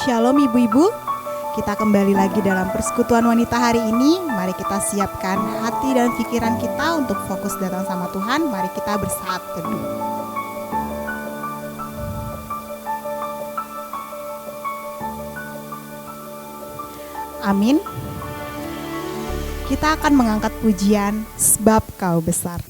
Shalom ibu-ibu, kita kembali lagi dalam persekutuan wanita hari ini. Mari kita siapkan hati dan pikiran kita untuk fokus datang sama Tuhan. Mari kita bersaat teduh. Amin. Kita akan mengangkat pujian Sebab Kau Besar.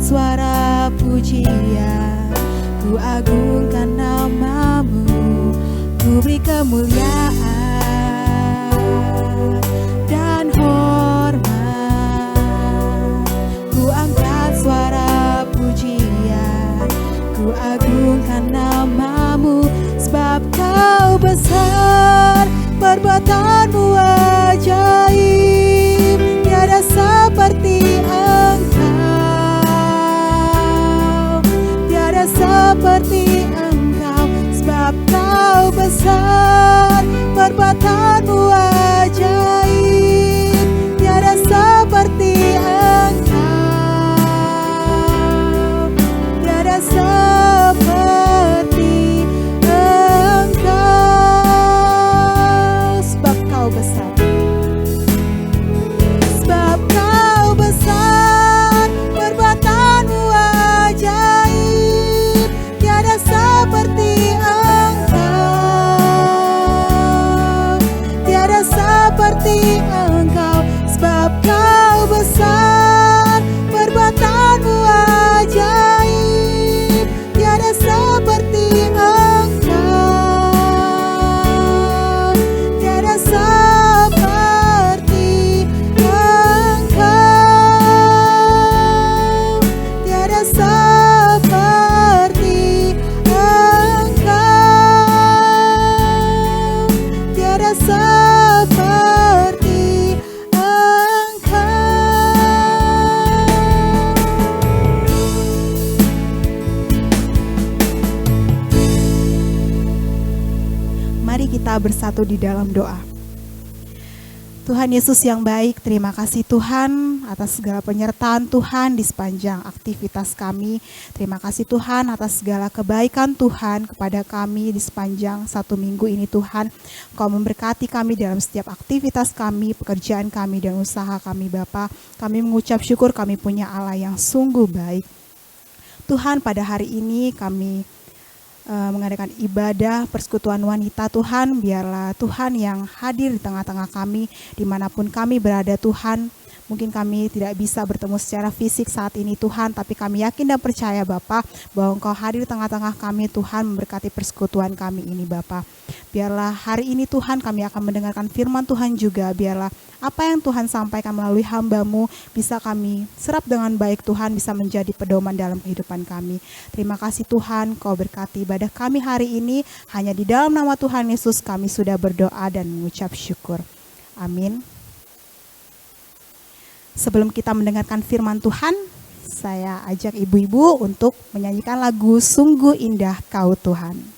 Suara pujian, ku agungkan namamu, ku beri kemuliaan dan hormat. Ku angkat suara pujian, ku agungkan namamu, sebab kau besar, perbuatanmu ajaib, tiada seperti engkau. Seperti engkau, sebab kau besar, perbuatanmu ajaib, tiada seperti engkau, tiada seperti engkau, sebab kau besar, sebab kau besar, perbuatanmu ajaib, seperti engkau, tiada seperti engkau, sebab kau besar, perbuatanmu ajaib, tiada seperti engkau, tiada seperti engkau, tiada seperti seperti engkau. Mari kita bersatu di dalam doa. Tuhan Yesus yang baik, terima kasih Tuhan atas segala penyertaan Tuhan di sepanjang aktivitas kami. Terima kasih Tuhan atas segala kebaikan Tuhan kepada kami di sepanjang 1 minggu ini Tuhan. Kau memberkati kami dalam setiap aktivitas kami, pekerjaan kami dan usaha kami Bapa. Kami mengucap syukur kami punya Allah yang sungguh baik. Tuhan, pada hari ini kami mengadakan ibadah persekutuan wanita Tuhan. Biarlah Tuhan yang hadir di tengah-tengah kami, dimanapun kami berada Tuhan. Mungkin kami tidak bisa bertemu secara fisik saat ini Tuhan, tapi kami yakin dan percaya Bapa bahwa Engkau hadir di tengah-tengah kami Tuhan, memberkati persekutuan kami ini Bapa. Biarlah hari ini Tuhan kami akan mendengarkan firman Tuhan juga. Biarlah apa yang Tuhan sampaikan melalui hamba-Mu bisa kami serap dengan baik Tuhan, bisa menjadi pedoman dalam kehidupan kami. Terima kasih Tuhan, Kau berkati ibadah kami hari ini. Hanya di dalam nama Tuhan Yesus kami sudah berdoa dan mengucap syukur. Amin. Sebelum kita mendengarkan firman Tuhan, saya ajak ibu-ibu untuk menyanyikan lagu Sungguh Indah Kau Tuhan.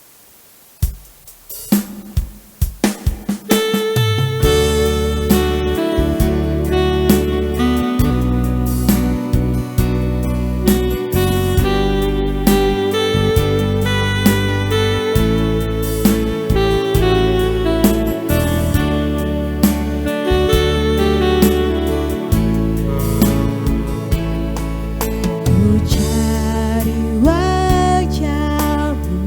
Cari wajah-Mu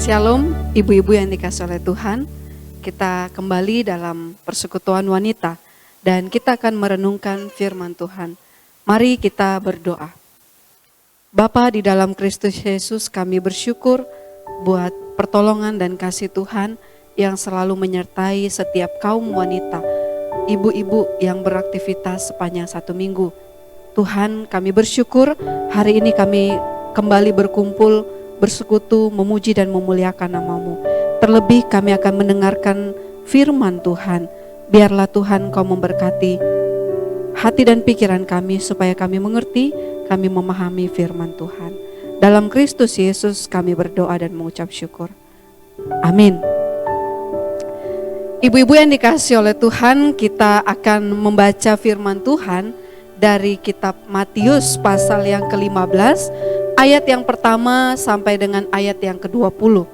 Shalom, ibu-ibu yang dikasihi oleh Tuhan. Kita kembali dalam persekutuan wanita dan kita akan merenungkan firman Tuhan. Mari kita berdoa. Bapa di dalam Kristus Yesus, kami bersyukur buat pertolongan dan kasih Tuhan yang selalu menyertai setiap kaum wanita, ibu-ibu yang beraktivitas sepanjang satu minggu. Tuhan, kami bersyukur hari ini kami kembali berkumpul, bersekutu, memuji dan memuliakan nama-Mu. Terlebih kami akan mendengarkan firman Tuhan. Biarlah Tuhan Kau memberkati hati dan pikiran kami supaya kami mengerti, kami memahami firman Tuhan. Dalam Kristus Yesus kami berdoa dan mengucap syukur. Amin. Ibu-ibu yang dikasihi oleh Tuhan, kita akan membaca firman Tuhan dari kitab Matius pasal yang ke-15, ayat yang pertama sampai dengan ayat yang ke-20.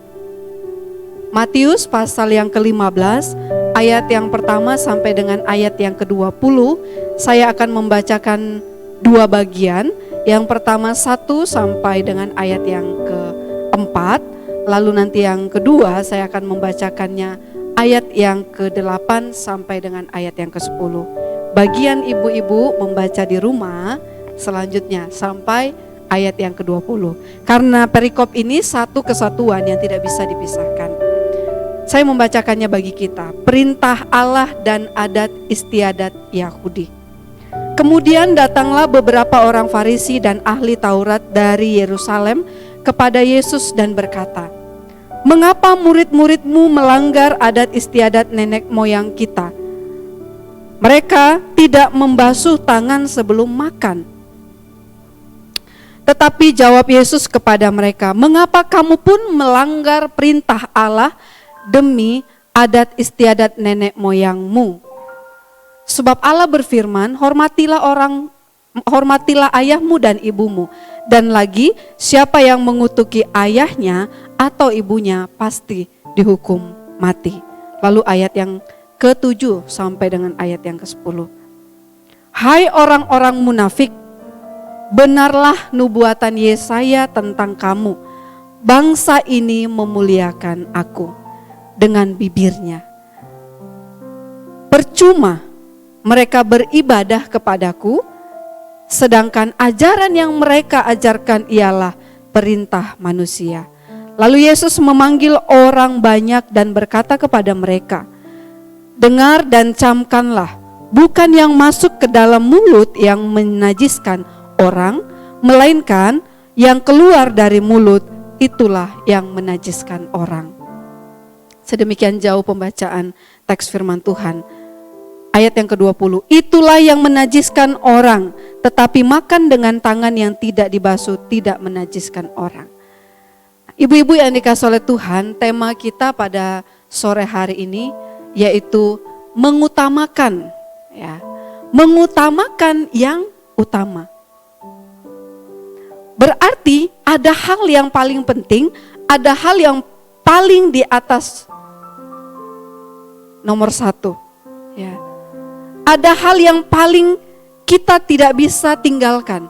Matius pasal yang ke-15, ayat yang pertama sampai dengan ayat yang ke-20. Saya akan membacakan dua bagian. Yang pertama 1 sampai dengan ayat yang ke-4. Lalu nanti yang kedua saya akan membacakannya ayat yang ke-8 sampai dengan ayat yang ke-10. Bagian ibu-ibu membaca di rumah selanjutnya sampai ayat yang ke-20. Karena perikop ini satu kesatuan yang tidak bisa dipisahkan. Saya membacakannya bagi kita. Perintah Allah dan adat istiadat Yahudi. Kemudian datanglah beberapa orang Farisi dan ahli Taurat dari Yerusalem kepada Yesus dan berkata, "Mengapa murid-muridmu melanggar adat istiadat nenek moyang kita? Mereka tidak membasuh tangan sebelum makan." Tetapi jawab Yesus kepada mereka, "Mengapa kamu pun melanggar perintah Allah demi adat istiadat nenek moyangmu? Sebab Allah berfirman, hormatilah ayahmu dan ibumu. Dan lagi, siapa yang mengutuki ayahnya atau ibunya pasti dihukum mati." Lalu ayat yang ke-7 sampai dengan ayat yang ke-10. "Hai orang-orang munafik, benarlah nubuatan Yesaya tentang kamu. Bangsa ini memuliakan aku dengan bibirnya. Percuma mereka beribadah kepadaku, sedangkan ajaran yang mereka ajarkan ialah perintah manusia." Lalu Yesus memanggil orang banyak dan berkata kepada mereka, "Dengar dan camkanlah, bukan yang masuk ke dalam mulut yang menajiskan orang, melainkan yang keluar dari mulut, itulah yang menajiskan orang." Sedemikian jauh pembacaan teks firman Tuhan. Ayat yang ke-20, "Itulah yang menajiskan orang, tetapi makan dengan tangan yang tidak dibasuh tidak menajiskan orang." Ibu-ibu yang dikasihi oleh Tuhan, tema kita pada sore hari ini yaitu mengutamakan, ya, mengutamakan yang utama. Berarti ada hal yang paling penting, ada hal yang paling di atas nomor 1, ya. Ada hal yang paling kita tidak bisa tinggalkan.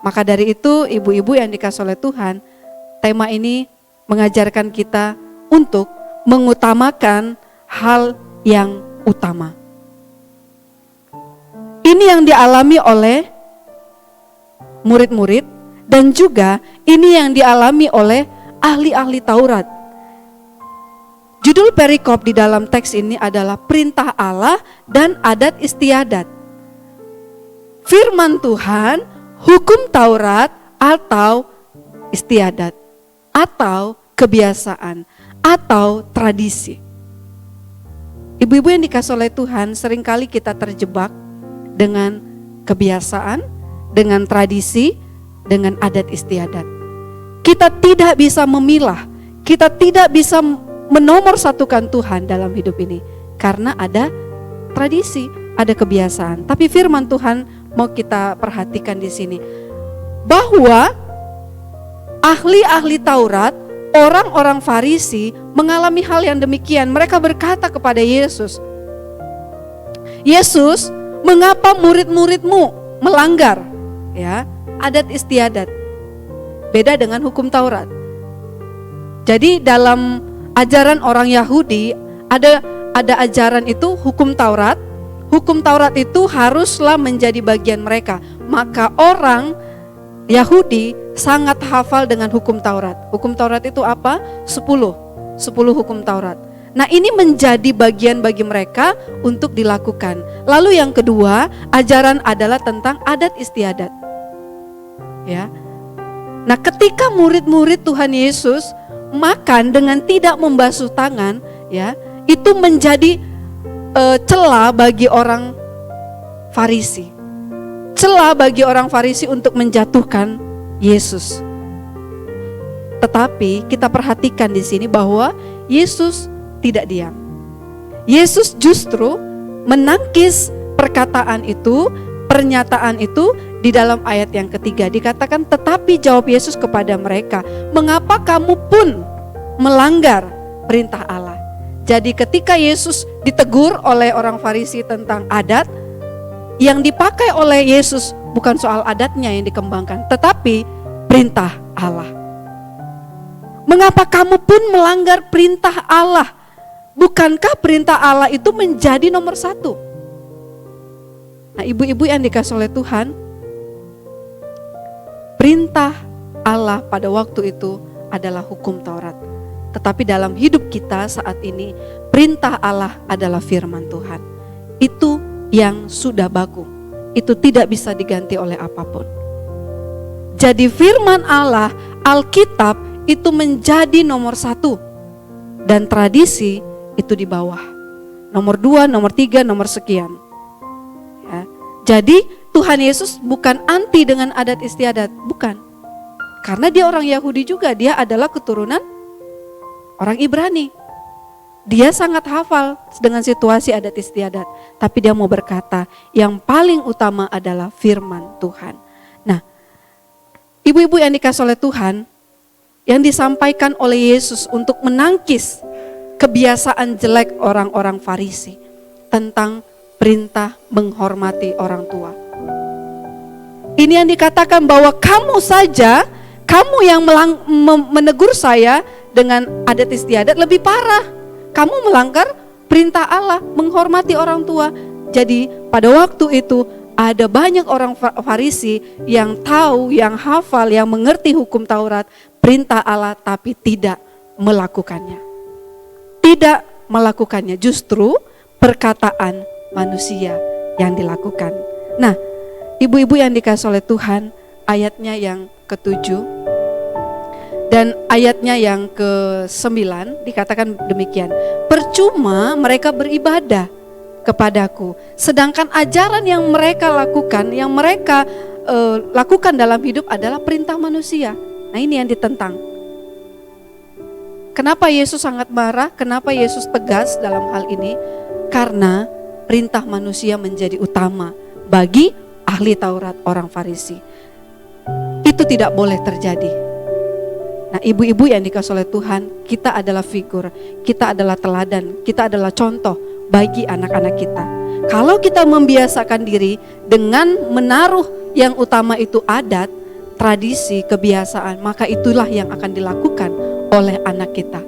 Maka dari itu, ibu-ibu yang dikasihi oleh Tuhan, tema ini mengajarkan kita untuk mengutamakan hal yang utama. Ini yang dialami oleh murid-murid dan juga ini yang dialami oleh ahli-ahli Taurat. Judul perikop di dalam teks ini adalah perintah Allah dan adat istiadat. Firman Tuhan, hukum Taurat atau istiadat, atau kebiasaan, atau tradisi. Ibu-ibu yang dikasihi oleh Tuhan, seringkali kita terjebak dengan kebiasaan, dengan tradisi, dengan adat istiadat. Kita tidak bisa memilah, kita tidak bisa menomorsatukan Tuhan dalam hidup ini karena ada tradisi, ada kebiasaan. Tapi firman Tuhan mau kita perhatikan di sini bahwa ahli-ahli Taurat, orang-orang Farisi mengalami hal yang demikian. Mereka berkata kepada Yesus, "Yesus, mengapa murid-muridmu melanggar, ya, adat istiadat?" Beda dengan hukum Taurat. Jadi dalam ajaran orang Yahudi ada ajaran itu hukum Taurat. Hukum Taurat itu haruslah menjadi bagian mereka. Maka orang Yahudi sangat hafal dengan hukum Taurat. Hukum Taurat itu apa? 10 hukum Taurat. Nah, ini menjadi bagian bagi mereka untuk dilakukan. Lalu yang kedua, ajaran adalah tentang adat istiadat. Ya. Nah, ketika murid-murid Tuhan Yesus makan dengan tidak membasuh tangan, ya, itu menjadi celah bagi orang Farisi. Celah bagi orang Farisi untuk menjatuhkan Yesus. Tetapi kita perhatikan di sini bahwa Yesus tidak diam. Yesus justru menangkis perkataan itu, pernyataan itu di dalam ayat yang ketiga. Dikatakan, tetapi jawab Yesus kepada mereka, mengapa kamu pun melanggar perintah Allah? Jadi ketika Yesus ditegur oleh orang Farisi tentang adat, yang dipakai oleh Yesus bukan soal adatnya yang dikembangkan, tetapi perintah Allah. Mengapa kamu pun melanggar perintah Allah? Bukankah perintah Allah itu menjadi nomor 1? Nah, ibu-ibu yang dikasih oleh Tuhan, perintah Allah pada waktu itu adalah hukum Taurat. Tetapi dalam hidup kita saat ini, perintah Allah adalah firman Tuhan. Itu yang sudah baku. Itu tidak bisa diganti oleh apapun. Jadi firman Allah, Alkitab itu menjadi nomor 1. Dan tradisi itu di bawah. Nomor 2, nomor 3, nomor sekian. Ya. Jadi Tuhan Yesus bukan anti dengan adat istiadat. Bukan. Karena dia orang Yahudi juga. Dia adalah keturunan orang Ibrani. Dia sangat hafal dengan situasi adat istiadat. Tapi dia mau berkata, yang paling utama adalah firman Tuhan. Nah, ibu-ibu yang dikasih oleh Tuhan, yang disampaikan oleh Yesus untuk menangkis kebiasaan jelek orang-orang Farisi tentang perintah menghormati orang tua. Ini yang dikatakan bahwa kamu saja, kamu yang menegur saya dengan adat istiadat lebih parah. Kamu melanggar perintah Allah, menghormati orang tua. Jadi pada waktu itu ada banyak orang Farisi yang tahu, yang hafal, yang mengerti hukum Taurat, perintah Allah, tapi tidak melakukannya. Tidak melakukannya, justru perkataan manusia yang dilakukan. Nah, ibu-ibu yang dikasih oleh Tuhan, ayatnya yang ke-7 dan ayatnya yang ke-9 dikatakan demikian. Percuma mereka beribadah kepadaku, sedangkan ajaran yang mereka lakukan, yang mereka lakukan dalam hidup adalah perintah manusia. Nah, ini yang ditentang. Kenapa Yesus sangat marah? Kenapa Yesus tegas dalam hal ini? Karena perintah manusia menjadi utama bagi ahli Taurat, orang Farisi. Itu tidak boleh terjadi. Nah, ibu-ibu yang dikasih oleh Tuhan, kita adalah figur, kita adalah teladan, kita adalah contoh bagi anak-anak kita. Kalau kita membiasakan diri dengan menaruh yang utama itu adat, tradisi, kebiasaan, maka itulah yang akan dilakukan oleh anak kita,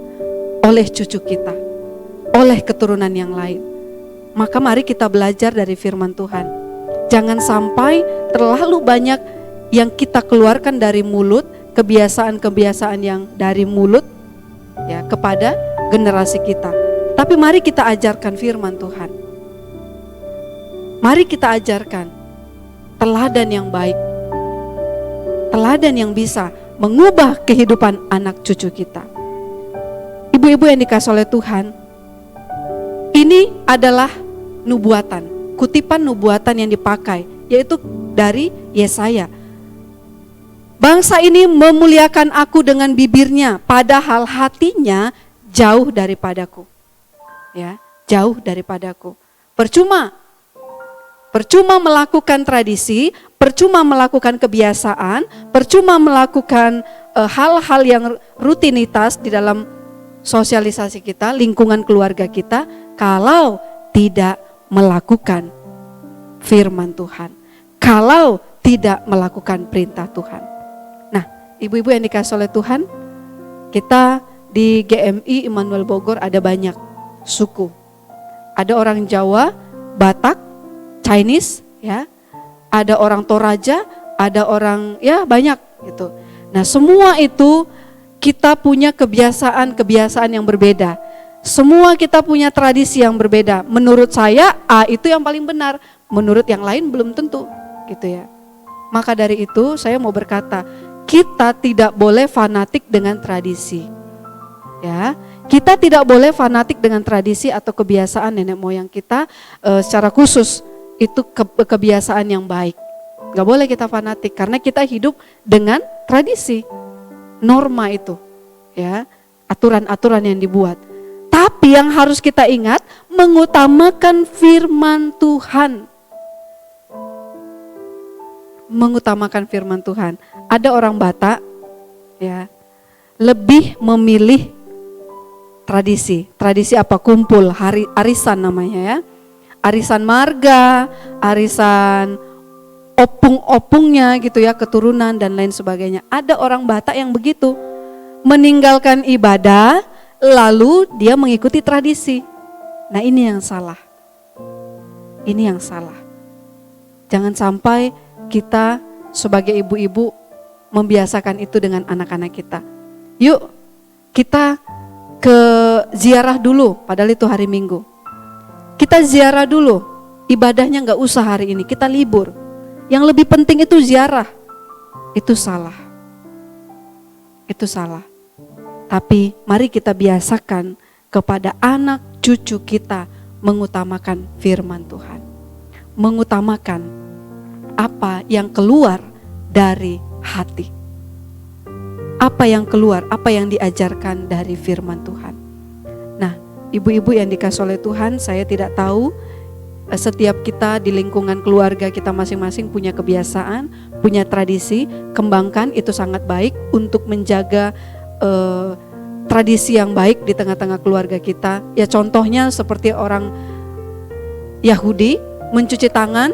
oleh cucu kita, oleh keturunan yang lain. Maka mari kita belajar dari firman Tuhan. Jangan sampai terlalu banyak yang kita keluarkan dari mulut, kebiasaan-kebiasaan yang dari mulut ya kepada generasi kita. Tapi mari kita ajarkan firman Tuhan. Mari kita ajarkan teladan yang baik. Teladan yang bisa mengubah kehidupan anak cucu kita. Ibu-ibu yang dikasih oleh Tuhan, ini adalah nubuatan, kutipan nubuatan yang dipakai, yaitu dari Yesaya. Bangsa ini memuliakan aku dengan bibirnya, padahal hatinya jauh daripadaku. Ya, jauh daripadaku. Percuma melakukan tradisi, percuma melakukan kebiasaan, percuma melakukan hal-hal yang rutinitas di dalam sosialisasi kita, lingkungan keluarga kita, kalau tidak melakukan firman Tuhan, kalau tidak melakukan perintah Tuhan. Ibu-ibu yang dikasih oleh Tuhan, kita di GMI Immanuel Bogor ada banyak suku. Ada orang Jawa, Batak, Chinese, ya. Ada orang Toraja, ada orang ya banyak gitu. Nah, semua itu kita punya kebiasaan-kebiasaan yang berbeda. Semua kita punya tradisi yang berbeda. Menurut saya A itu yang paling benar, menurut yang lain belum tentu, gitu ya. Maka dari itu saya mau berkata, kita tidak boleh fanatik dengan tradisi. Ya, kita tidak boleh fanatik dengan tradisi atau kebiasaan nenek moyang kita secara khusus. Itu kebiasaan yang baik. Gak boleh kita fanatik karena kita hidup dengan tradisi, norma itu, ya, aturan-aturan yang dibuat. Tapi yang harus kita ingat, mengutamakan firman Tuhan. Mengutamakan firman Tuhan. Ada orang Batak, ya, lebih memilih tradisi. Tradisi apa? Kumpul, arisan namanya ya. Arisan marga, arisan opung-opungnya gitu ya, keturunan dan lain sebagainya. Ada orang Batak yang begitu, meninggalkan ibadah, lalu dia mengikuti tradisi. Nah, ini yang salah. Ini yang salah. Jangan sampai kita sebagai ibu-ibu membiasakan itu dengan anak-anak kita. Yuk, kita ke ziarah dulu, padahal itu hari Minggu. Kita ziarah dulu, ibadahnya gak usah hari ini, kita libur. Yang lebih penting itu ziarah. Itu salah. Itu salah. Tapi mari kita biasakan kepada anak cucu kita mengutamakan firman Tuhan. Mengutamakan apa yang keluar dari hati. Apa yang keluar, apa yang diajarkan dari firman Tuhan. Nah, ibu-ibu yang dikasih oleh Tuhan, saya tidak tahu setiap kita di lingkungan keluarga kita masing-masing punya kebiasaan, punya tradisi, kembangkan itu sangat baik untuk menjaga tradisi yang baik di tengah-tengah keluarga kita. Ya contohnya seperti orang Yahudi mencuci tangan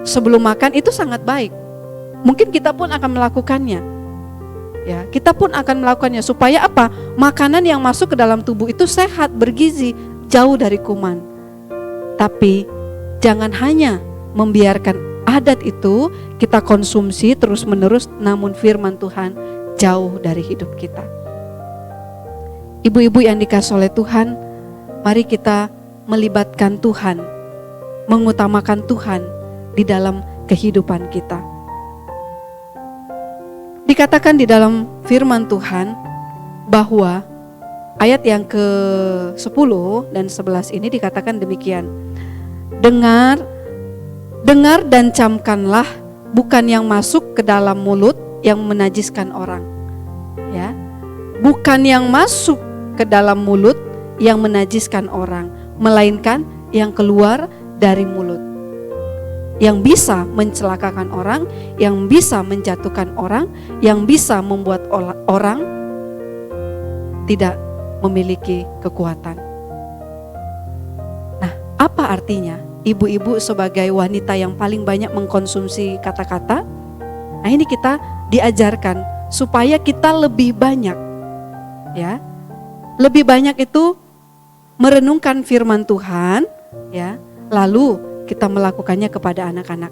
sebelum makan itu sangat baik. Mungkin kita pun akan melakukannya. Ya, kita pun akan melakukannya supaya apa? Makanan yang masuk ke dalam tubuh itu sehat, bergizi, jauh dari kuman. Tapi jangan hanya membiarkan adat itu kita konsumsi terus-menerus, namun firman Tuhan jauh dari hidup kita. Ibu-ibu yang dikasih oleh Tuhan, mari kita melibatkan Tuhan, mengutamakan Tuhan di dalam kehidupan kita. Dikatakan di dalam firman Tuhan bahwa ayat yang ke-10 dan 11 ini dikatakan demikian. Dengar dan camkanlah, bukan yang masuk ke dalam mulut yang menajiskan orang. Ya. Bukan yang masuk ke dalam mulut yang menajiskan orang, melainkan yang keluar dari mulut. Yang bisa mencelakakan orang, yang bisa menjatuhkan orang, yang bisa membuat orang tidak memiliki kekuatan. Nah, apa artinya? Ibu-ibu sebagai wanita yang paling banyak mengkonsumsi kata-kata, nah ini kita diajarkan supaya kita lebih banyak, ya, lebih banyak itu merenungkan firman Tuhan, ya, lalu kita melakukannya kepada anak-anak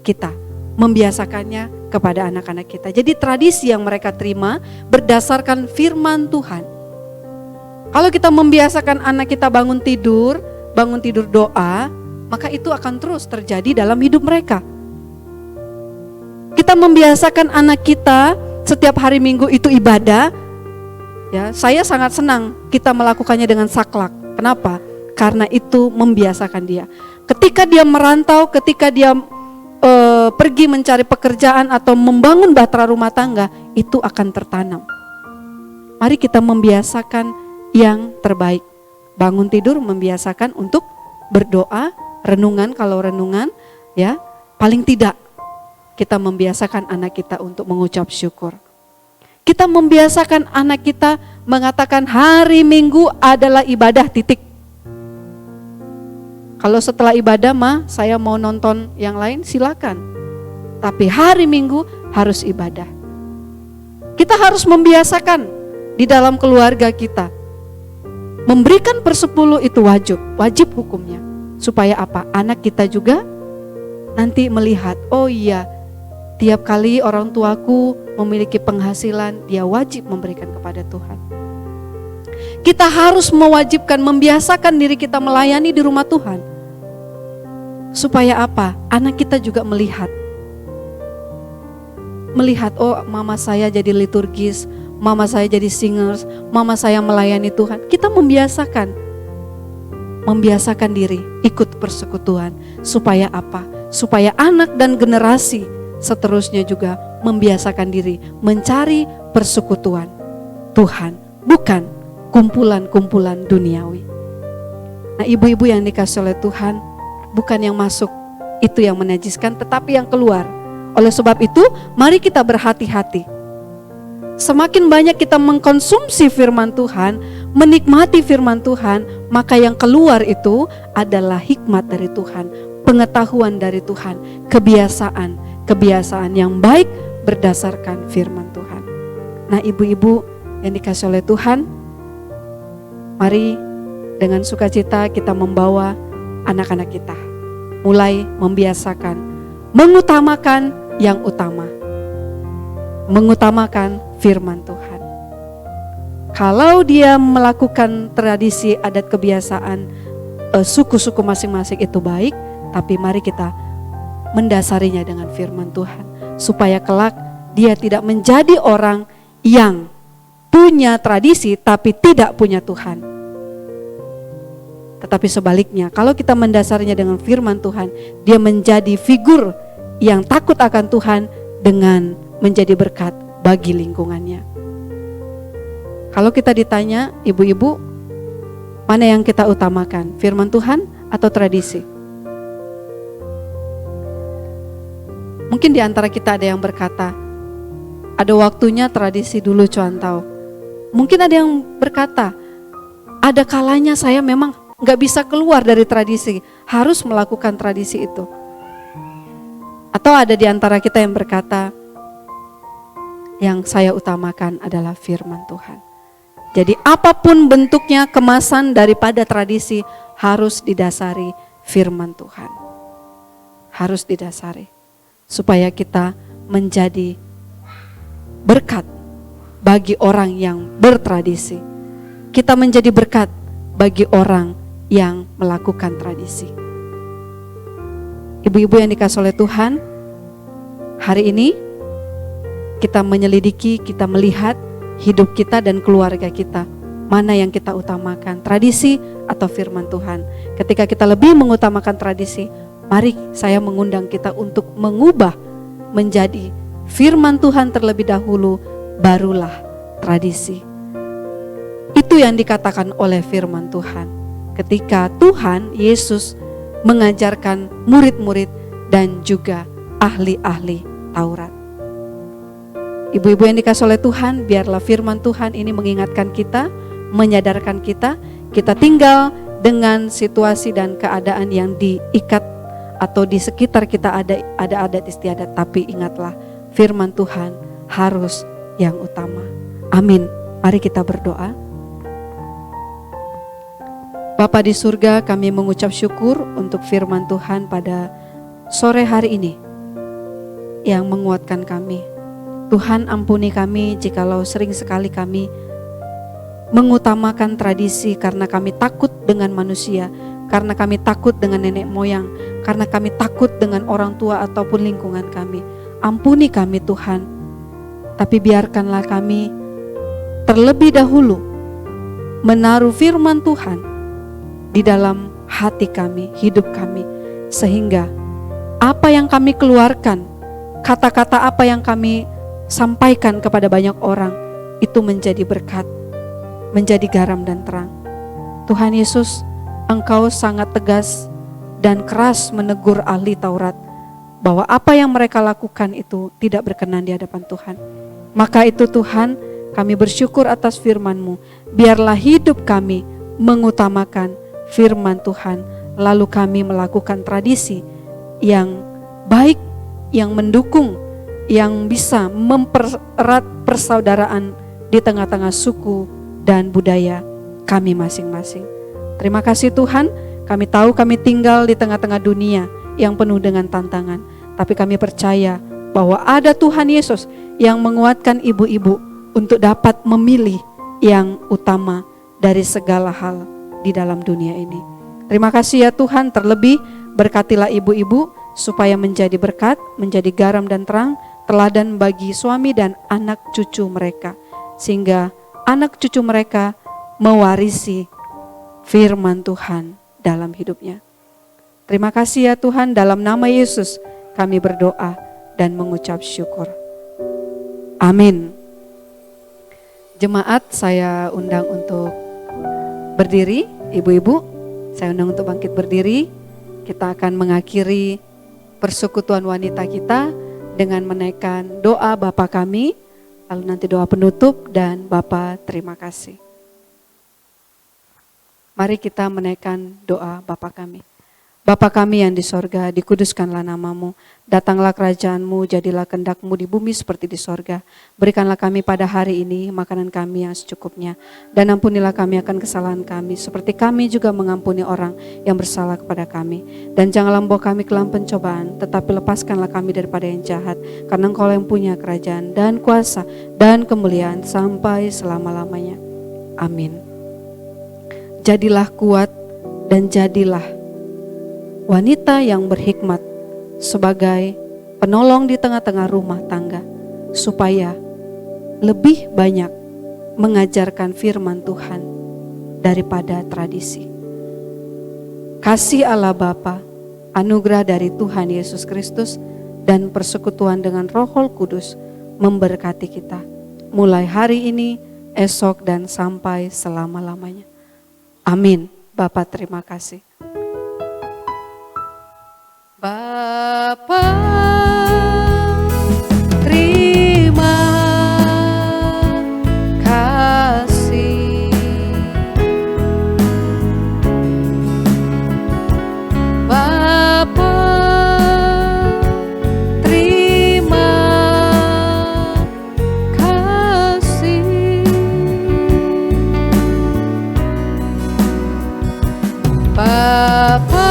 kita, membiasakannya kepada anak-anak kita. Jadi tradisi yang mereka terima berdasarkan firman Tuhan. Kalau kita membiasakan anak kita bangun tidur doa, maka itu akan terus terjadi dalam hidup mereka. Kita membiasakan anak kita setiap hari Minggu itu ibadah, ya, saya sangat senang kita melakukannya dengan saklek. Kenapa? Karena itu membiasakan dia. Ketika dia merantau, ketika dia pergi mencari pekerjaan atau membangun bahtera rumah tangga, itu akan tertanam. Mari kita membiasakan yang terbaik. Bangun tidur membiasakan untuk berdoa, renungan kalau renungan, ya, paling tidak kita membiasakan anak kita untuk mengucap syukur. Kita membiasakan anak kita mengatakan hari Minggu adalah ibadah, titik. Kalau setelah ibadah saya mau nonton yang lain silakan. Tapi hari Minggu harus ibadah. Kita harus membiasakan di dalam keluarga kita. Memberikan 1/10 itu wajib hukumnya. Supaya apa? Anak kita juga nanti melihat, oh iya, tiap kali orang tuaku memiliki penghasilan, dia wajib memberikan kepada Tuhan. Kita harus mewajibkan, membiasakan diri kita melayani di rumah Tuhan. Supaya apa? Anak kita juga melihat, oh mama saya jadi liturgis, mama saya jadi singers, mama saya melayani Tuhan. Kita membiasakan diri ikut persekutuan. Supaya apa? Supaya anak dan generasi seterusnya juga membiasakan diri mencari persekutuan Tuhan, bukan kumpulan-kumpulan duniawi. Nah, ibu-ibu yang dikasih oleh Tuhan, bukan yang masuk itu yang menajiskan, tetapi yang keluar. Oleh sebab itu, mari kita berhati-hati. Semakin banyak kita mengkonsumsi firman Tuhan, menikmati firman Tuhan, maka yang keluar itu adalah hikmat dari Tuhan, pengetahuan dari Tuhan, kebiasaan yang baik berdasarkan firman Tuhan. Nah, ibu-ibu yang dikasih oleh Tuhan, mari dengan sukacita kita membawa anak-anak kita mulai membiasakan, mengutamakan yang utama, mengutamakan firman Tuhan. Kalau dia melakukan tradisi, adat, kebiasaan suku-suku masing-masing itu baik, tapi mari kita mendasarinya dengan firman Tuhan, supaya kelak dia tidak menjadi orang yang punya tradisi tapi tidak punya Tuhan. Tetapi sebaliknya, kalau kita mendasarinya dengan firman Tuhan, dia menjadi figur yang takut akan Tuhan dengan menjadi berkat bagi lingkungannya. Kalau kita ditanya, ibu-ibu, mana yang kita utamakan, firman Tuhan atau tradisi? Mungkin di antara kita ada yang berkata, ada waktunya tradisi dulu cuantau. Mungkin ada yang berkata, ada kalanya saya memang gak bisa keluar dari tradisi, harus melakukan tradisi itu. Atau ada di antara kita yang berkata, yang saya utamakan adalah firman Tuhan. Jadi apapun bentuknya, kemasan daripada tradisi harus didasari firman Tuhan. Harus didasari. Supaya kita menjadi berkat bagi orang yang bertradisi. Kita menjadi berkat bagi orang yang melakukan tradisi. Ibu-ibu yang dikasih oleh Tuhan, hari ini kita menyelidiki, kita melihat hidup kita dan keluarga kita, mana yang kita utamakan, tradisi atau firman Tuhan. Ketika kita lebih mengutamakan tradisi, mari saya mengundang kita untuk mengubah menjadi firman Tuhan terlebih dahulu, barulah tradisi. Itu yang dikatakan oleh firman Tuhan ketika Tuhan Yesus mengajarkan murid-murid dan juga ahli-ahli Taurat. Ibu-ibu yang dikasih oleh Tuhan, biarlah firman Tuhan ini mengingatkan kita, menyadarkan kita, kita tinggal dengan situasi dan keadaan yang diikat atau di sekitar kita ada adat istiadat, tapi ingatlah firman Tuhan harus yang utama. Amin. Mari kita berdoa. Bapa di surga, kami mengucap syukur untuk firman Tuhan pada sore hari ini yang menguatkan kami. Tuhan, ampuni kami jikalau sering sekali kami mengutamakan tradisi karena kami takut dengan manusia, karena kami takut dengan nenek moyang, karena kami takut dengan orang tua ataupun lingkungan kami. Ampuni kami Tuhan, tapi biarkanlah kami terlebih dahulu menaruh firman Tuhan di dalam hati kami, hidup kami, sehingga apa yang kami keluarkan, kata-kata apa yang kami sampaikan kepada banyak orang, itu menjadi berkat, menjadi garam dan terang. Tuhan Yesus, Engkau sangat tegas dan keras menegur ahli Taurat bahwa apa yang mereka lakukan itu tidak berkenan di hadapan Tuhan. Maka itu Tuhan, kami bersyukur atas firman-Mu. Biarlah hidup kami mengutamakan firman Tuhan, lalu kami melakukan tradisi yang baik, yang mendukung, yang bisa mempererat persaudaraan di tengah-tengah suku dan budaya kami masing-masing. Terima kasih Tuhan, kami tahu kami tinggal di tengah-tengah dunia yang penuh dengan tantangan, tapi kami percaya bahwa ada Tuhan Yesus yang menguatkan ibu-ibu untuk dapat memilih yang utama dari segala hal di dalam dunia ini. Terima kasih ya Tuhan, terlebih berkatilah ibu-ibu supaya menjadi berkat, menjadi garam dan terang, teladan bagi suami dan anak cucu mereka, sehingga anak cucu mereka mewarisi firman Tuhan dalam hidupnya. Terima kasih ya Tuhan, dalam nama Yesus kami berdoa dan mengucap syukur. Amin. Jemaat, saya undang untuk berdiri, ibu-ibu, saya undang untuk bangkit berdiri. Kita akan mengakhiri persekutuan wanita kita dengan menaikkan doa Bapa kami, lalu nanti doa penutup dan Bapa terima kasih. Mari kita menaikkan doa Bapa kami. Bapa kami yang di sorga, dikuduskanlah namamu, datanglah kerajaanmu, jadilah kehendak-mu di bumi seperti di sorga. Berikanlah kami pada hari ini makanan kami yang secukupnya, dan ampunilah kami akan kesalahan kami, seperti kami juga mengampuni orang yang bersalah kepada kami. Dan janganlah membawa kami ke dalam pencobaan, tetapi lepaskanlah kami daripada yang jahat, karena Engkau yang punya kerajaan dan kuasa dan kemuliaan sampai selama-lamanya. Amin. Jadilah kuat dan jadilah wanita yang berhikmat sebagai penolong di tengah-tengah rumah tangga, supaya lebih banyak mengajarkan firman Tuhan daripada tradisi. Kasih Allah Bapa, anugerah dari Tuhan Yesus Kristus, dan persekutuan dengan Roh Kudus memberkati kita mulai hari ini, esok, dan sampai selama-lamanya. Amin. Bapa terima kasih. Bapa, terima kasih. Bapa, terima kasih. Bapa,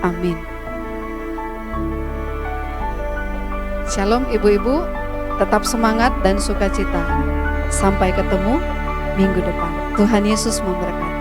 amin. Shalom ibu-ibu, tetap semangat dan sukacita. Sampai ketemu minggu depan. Tuhan Yesus memberkati.